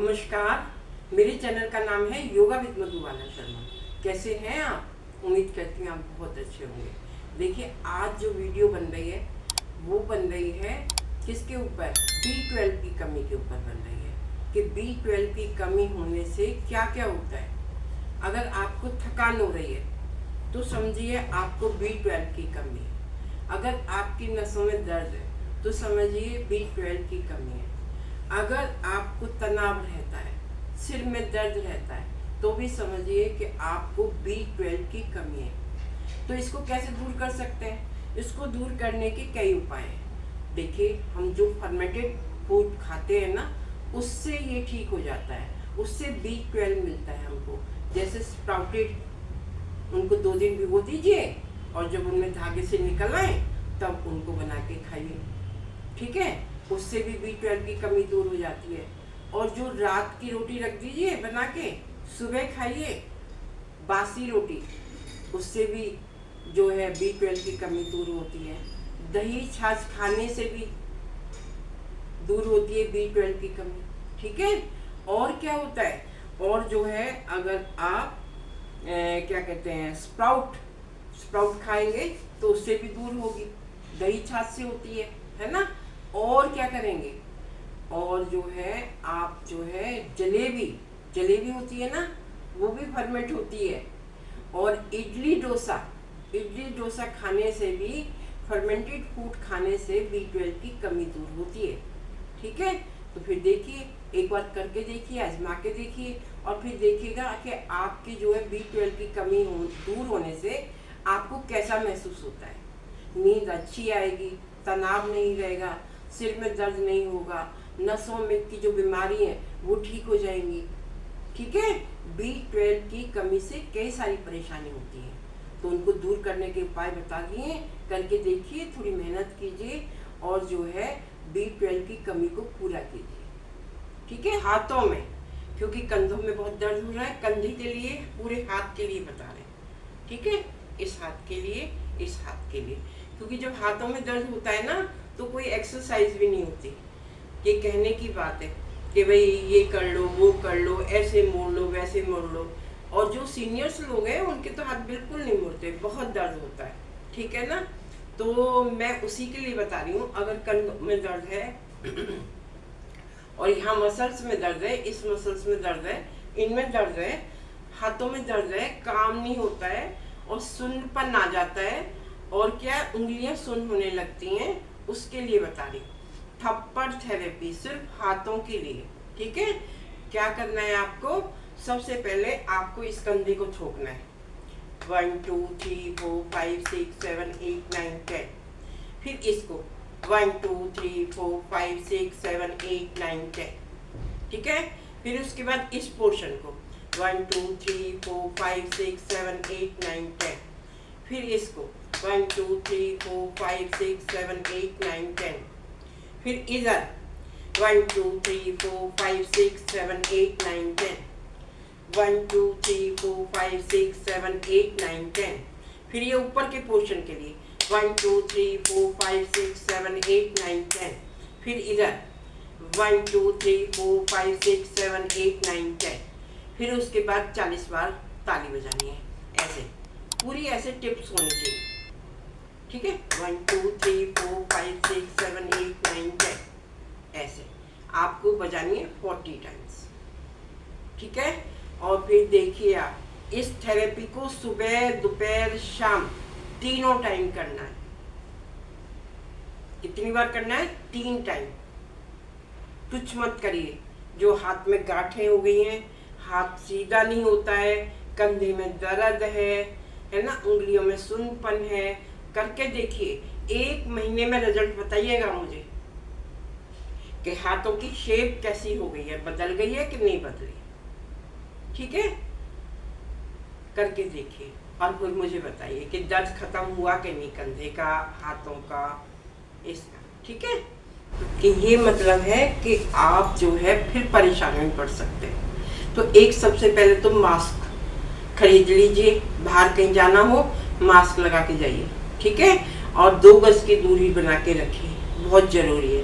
नमस्कार, मेरे चैनल का नाम है योगा विद मधुबाला शर्मा। कैसे हैं आप? उम्मीद करती हूँ आप बहुत अच्छे होंगे। देखिए, आज जो वीडियो बन रही है वो बन रही है किसके ऊपर? B12 की कमी के ऊपर बन रही है कि B12 की कमी होने से क्या क्या होता है। अगर आपको थकान हो रही है तो समझिए आपको B12 की कमी है। अगर आपकी नसों में दर्द है तो समझिए B12 की कमी है। अगर आपको तनाव रहता है, सिर में दर्द रहता है, तो भी समझिए कि आपको B12 की कमी है। तो इसको कैसे दूर कर सकते हैं? इसको दूर करने के कई उपाय हैं। देखिए, हम जो फर्मेंटेड फूड खाते हैं ना, उससे ये ठीक हो जाता है, उससे B12 मिलता है हमको। जैसे स्प्राउटेड, उनको 2 दिन भिगो दीजिए और जब उनमें धागे से निकल आए तब उनको बना के खाइए, ठीक है। उससे भी B12 की कमी दूर हो जाती है। और जो रात की रोटी रख दीजिए बना के, सुबह खाइए बासी रोटी, उससे भी जो है B12 की कमी दूर होती है। दही छाछ खाने से भी दूर होती है B12 की कमी, ठीक है। और क्या होता है, और जो है अगर आप क्या कहते हैं स्प्राउट खाएंगे तो उससे भी दूर होगी, दही छाछ से होती है ना। और क्या करेंगे, और जो है आप जो है जलेबी होती है ना, वो भी फर्मेंट होती है। और इडली डोसा खाने से भी, फर्मेंटेड फूड खाने से B12 की कमी दूर होती है, ठीक है। तो फिर देखिए, एक बार करके देखिए, आजमा के देखिए और फिर देखिएगा कि आपकी जो है B12 की कमी दूर होने से आपको कैसा महसूस होता है। नींद अच्छी आएगी, तनाव नहीं रहेगा, सिर में दर्द नहीं होगा, नसों में की जो बीमारी है वो ठीक हो जाएंगी, ठीक है। B12 की कमी से कई सारी परेशानी होती है, तो उनको दूर करने के उपाय बता दिए, करके देखिए, थोड़ी मेहनत कीजिए और जो है B12 की कमी को पूरा कीजिए, ठीक है। हाथों में, क्योंकि कंधों में बहुत दर्द हो रहा है, कंधे के लिए, पूरे हाथ के लिए बता रहे हैं, ठीक है। इस हाथ के लिए, इस हाथ के लिए, क्योंकि जब हाथों में दर्द होता है ना तो कोई एक्सरसाइज भी नहीं होती। ये कहने की बात है कि भाई ये कर लो, वो कर लो, ऐसे मोड़ लो, वैसे मोड़ लो। और जो सीनियर्स लोग हैं उनके तो हाथ बिल्कुल नहीं मुड़ते, बहुत दर्द होता है, ठीक है ना। तो मैं उसी के लिए बता रही हूँ, अगर कंधों में दर्द है और यहाँ मसल्स में दर्द है, इस मसल्स में दर्द है, इनमें दर्द है, हाथों में दर्द है, काम नहीं होता है और सुन्नपन आ जाता है और क्या उंगलियां सुन्न होने लगती हैं, उसके लिए बता रही हूँ। थप्पड़ थेरेपी सिर्फ हाथों के लिए, ठीक है। क्या करना है आपको? सबसे पहले आपको इस कंधे को ठोकना है, 1 2 3 4 5 6 7 8 9 10। फिर इसको 1 2 3 4 5 6 7 8 9 10, ठीक है। फिर उसके बाद इस पोर्शन को 1 2 3 4 5 6 7 8 9 10। फिर इसको 1 2 3 4 5 6 7 8 9 10। फिर इधर 1 2 3 4 5 6 7 8 9 10। 1 2 3 4 5 6 7 8 9 10। फिर ये ऊपर के पोर्शन के लिए 1 2 3 4 5 6 7 8 9 10। फिर इधर 1 2 3 4 5 6 7 8 9 10। फिर उसके बाद 40 बार ताली बजानी है, ऐसे पूरी ऐसे टिप्स होनी चाहिए, ठीक है। 1 2 3 4 5 6 7 8 9 10, ऐसे आपको बजानी है 40 टाइम्स, ठीक है। और फिर देखिए, आप इस थेरेपी को सुबह, दोपहर, शाम तीनों टाइम करना है। कितनी बार करना है? 3 टाइम। कुछ मत करिए। जो हाथ में गांठें हो गई हैं, हाथ सीधा नहीं होता है, कंधे में दर्द है ना, उंगलियों में सुन्नपन है, करके देखिए। 1 महीने में रिजल्ट बताइएगा मुझे कि हाथों की शेप कैसी हो गई है, बदल गई है कि नहीं बदली, ठीक है। करके देखिए और फिर मुझे बताइए कि दर्द खत्म हुआ कि नहीं, कंधे का, हाथों का, इसका, ठीक है। कि ये मतलब है कि आप जो है फिर परेशानी में पड़ सकते हैं। तो एक सबसे पहले तो मास्क खरीद लीजिए, बाहर कहीं जाना हो मास्क लगा के जाइए, ठीक है। और 2 गज की दूरी बना के रखिए, बहुत जरूरी है,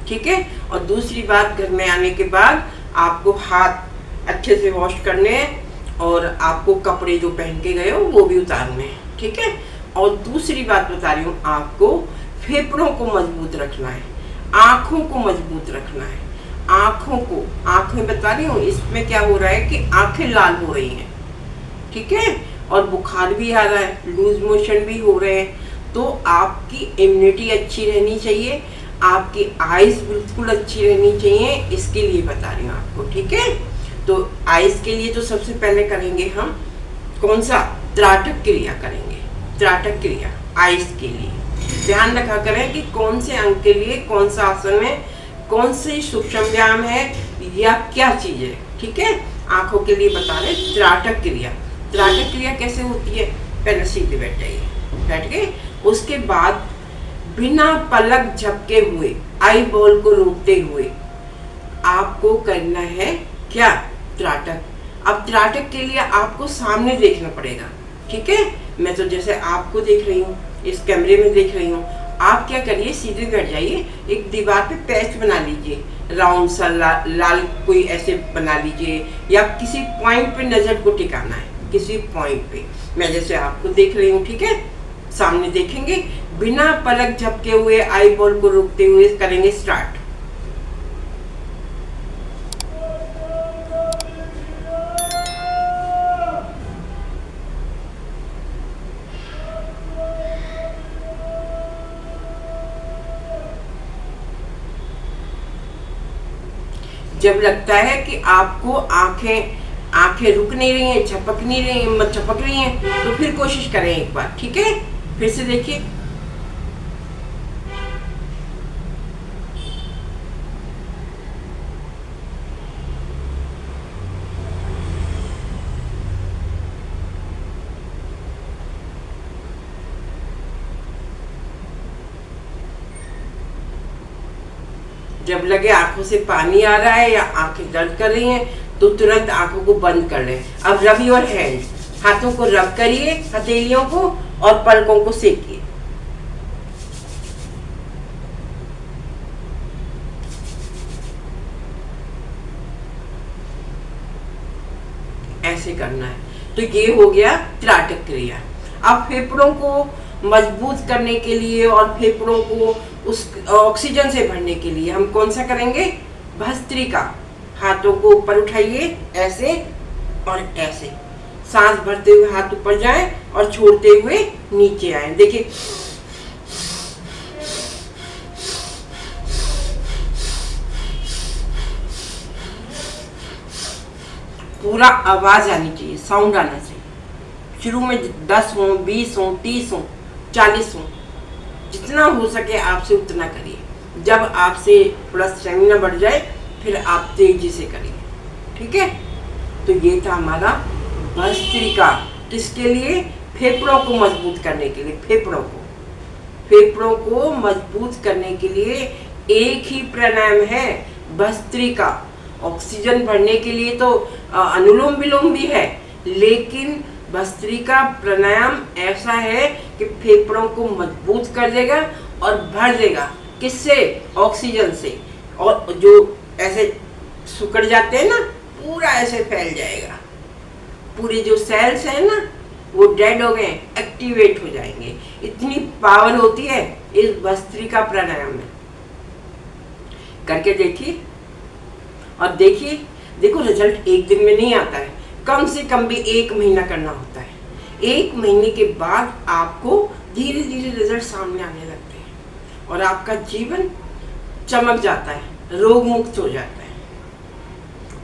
ठीक है। और दूसरी बात, घर में आने के बाद आपको हाथ अच्छे से वॉश करने हैं और आपको कपड़े जो पहन के गए हो वो भी उतारने हैं, ठीक है। और दूसरी बात बता रही हूँ, आपको फेफड़ों को मजबूत रखना है, आँखों को मजबूत रखना है। आँखें बता रही हूँ, इसमें क्या हो रहा है कि आँखें लाल हो रही हैं, ठीक है, और बुखार भी आ रहा है, लूज मोशन भी हो रहे हैं। तो आपकी इम्यूनिटी अच्छी रहनी चाहिए, आपकी आइज बिल्कुल अच्छी रहनी चाहिए, इसके लिए बता रही हूँ आपको, ठीक है। तो आइज के लिए तो सबसे पहले करेंगे हम कौन सा, त्राटक क्रिया करेंगे। त्राटक क्रिया आइज के लिए ध्यान रखा करें कि कौन से अंग के लिए कौन सा आसन है, कौन से सूक्ष्म व्यायाम है या क्या चीज है, ठीक है। आंखों के लिए बता रहे त्राटक क्रिया। त्राटक क्रिया कैसे होती है, पहले सीधे बैठ जाइए, बैठ गए। उसके बाद बिना पलक झपके हुए, आई बॉल को रोकते हुए आपको करना है क्या, त्राटक। अब त्राटक के लिए आपको सामने देखना पड़ेगा, ठीक है। मैं तो जैसे आपको देख रही हूँ, इस कैमरे में देख रही हूँ, आप क्या करिए, सीधे बैठ जाइए, एक दीवार पे पैच बना लीजिए, राउंड सा लाल कोई ऐसे बना लीजिए, या किसी पॉइंट पे नजर को टिकाना है, किसी पॉइंट पे। मैं जैसे आपको देख रही हूँ, ठीक है, सामने देखेंगे, बिना पलक झपके हुए आई बॉल को रोकते हुए करेंगे स्टार्ट। जब लगता है कि आपको आंखें रुक नहीं रही हैं, झपक रही हैं, तो फिर कोशिश करें एक बार, ठीक है। फिर से देखिए, जब लगे आंखों से पानी आ रहा है या आंखें दर्द कर रही हैं तो तुरंत आंखों को बंद कर लें। अब रब योर हैंड, हाथों को रब करिए, हथेलियों को, और पलकों को सेकिए। ऐसे करना है। तो ये हो गया त्राटक क्रिया। अब फेफड़ों को मजबूत करने के लिए और फेफड़ों को उस ऑक्सीजन से भरने के लिए हम कौन सा करेंगे, भस्त्रिका। हाथों को ऊपर उठाइए, ऐसे और ऐसे, सांस भरते हुए हाथ ऊपर जाए और छोड़ते हुए नीचे आए। देखिए, पूरा आवाज आनी चाहिए, साउंड आना चाहिए। शुरू में 10 हो, 20 हो, 30 हो, 40 हो, जितना हो सके आपसे उतना करिए। जब आपसे थोड़ा स्टेमिना बढ़ जाए फिर आप तेजी से करिए, ठीक है। तो ये था हमारा भस्त्रिका। किसके लिए, फेफड़ों को मजबूत करने के लिए। फेफड़ों को मजबूत करने के लिए एक ही प्राणायाम है, भस्त्रिका। ऑक्सीजन भरने के लिए तो अनुलोम विलोम भी है, लेकिन भस्त्रिका प्राणायाम ऐसा है कि फेफड़ों को मजबूत कर देगा और भर देगा। किससे, ऑक्सीजन से। और जो ऐसे सिकुड़ जाते हैं ना, पूरा ऐसे फैल जाएगा। पूरे जो सेल्स हैं ना वो डेड हो गए, एक्टिवेट हो जाएंगे। इतनी पावर होती है इस भस्त्रिका प्राणायाम में। करके देखिए और देखिए, देखो रिजल्ट एक दिन में नहीं आता है, कम से कम भी 1 महीना करना होता है। 1 महीने के बाद आपको धीरे धीरे रिजल्ट सामने आने लगते हैं और आपका जीवन चमक जाता है, रोग मुक्त हो जाता है।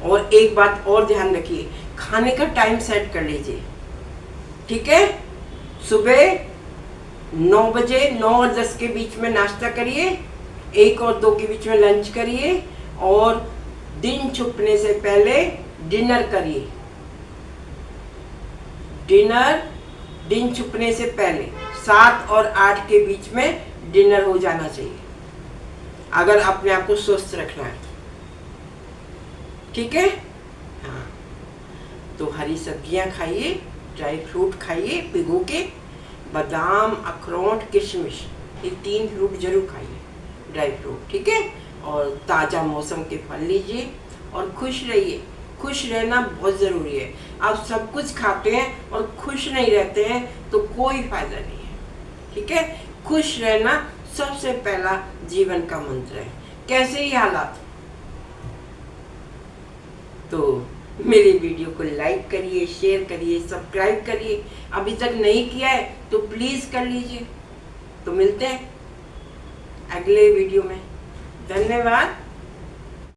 और एक बात और ध्यान रखिए, खाने का टाइम सेट कर लीजिए, ठीक है। सुबह 9 बजे, 9 और 10 के बीच में नाश्ता करिए, 1 और 2 के बीच में लंच करिए, और दिन छुपने से पहले डिनर करिए। दिन छुपने से पहले 7 और 8 के बीच में डिनर हो जाना चाहिए, अगर अपने आप को स्वस्थ रखना है, ठीक है। हाँ, तो हरी सब्जियां खाइए, ड्राई फ्रूट खाइए भिगो के, बादाम, अखरोट, किशमिश, ये 3 फ्रूट जरूर खाइए, ड्राई फ्रूट, ठीक है। और ताज़ा मौसम के फल लीजिए और खुश रहिए। खुश रहना बहुत ज़रूरी है। आप सब कुछ खाते हैं और खुश नहीं रहते हैं तो कोई फायदा नहीं है। ठीक है, खुश रहना सबसे पहला जीवन का मंत्र है, कैसे ही हालात। तो मेरे वीडियो को लाइक करिए, शेयर करिए, सब्सक्राइब करिए। अभी तक नहीं किया है तो प्लीज़ कर लीजिए। तो मिलते हैं अगले वीडियो में। धन्यवाद।